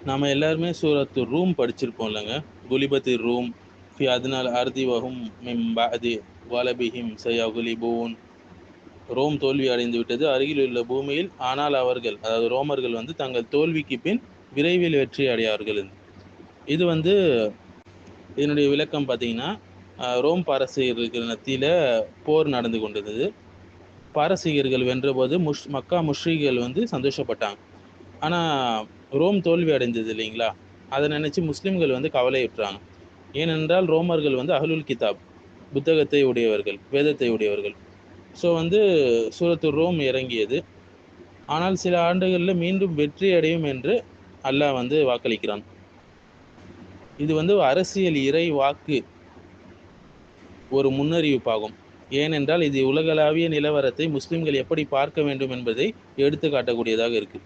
நாம எல்லாருமே சூரத்து ரூம் படிச்சிருப்போம் இல்லைங்க. குலிபத்தி ரூம் ஃபி அத்னல் அர்தி வஹும் மின் பஅதி வலபிஹிம் சயகுலிபூன். ரோம் தோல்வி அடைந்து விட்டது அருகில் உள்ள பூமியில், ஆனால் அவர்கள், அதாவது ரோமர்கள் வந்து தங்கள் தோல்விக்கு பின் விரைவில் வெற்றி அடையார்கள். இது வந்து இதனுடைய விளக்கம் பார்த்தீங்கன்னா, ரோம் பாரசீகர்களுக்கு மத்தியில போர் நடந்து கொண்டிருந்தது. பாரசீகர்கள் வென்றபோது மக்கா முஷ்ரிக்குகள் வந்து சந்தோஷப்பட்டாங்க. ஆனா ரோம் தோல்வி அடைந்தது இல்லைங்களா? அதை நினைச்சு முஸ்லிம்கள் வந்து கவலையுற்றாங்க. ஏனென்றால் ரோமர்கள் வந்து அஹ்லுல் கிதாப், புத்தகத்தை உடையவர்கள், வேதத்தை உடையவர்கள். ஸோ வந்து சூரத்து ரோம் இறங்கியது. ஆனால் சில ஆண்டுகள்ல மீண்டும் வெற்றி அடையும் என்று அல்லாஹ் வந்து வாக்களிக்கிறான். இது வந்து அரசியல் இறை வாக்கு, ஒரு முன்னறிவிப்பாகும். ஏனென்றால் இது உலகளாவிய நிலவரத்தை முஸ்லிம்கள் எப்படி பார்க்க வேண்டும் என்பதை எடுத்து காட்டக்கூடியதாக இருக்கு.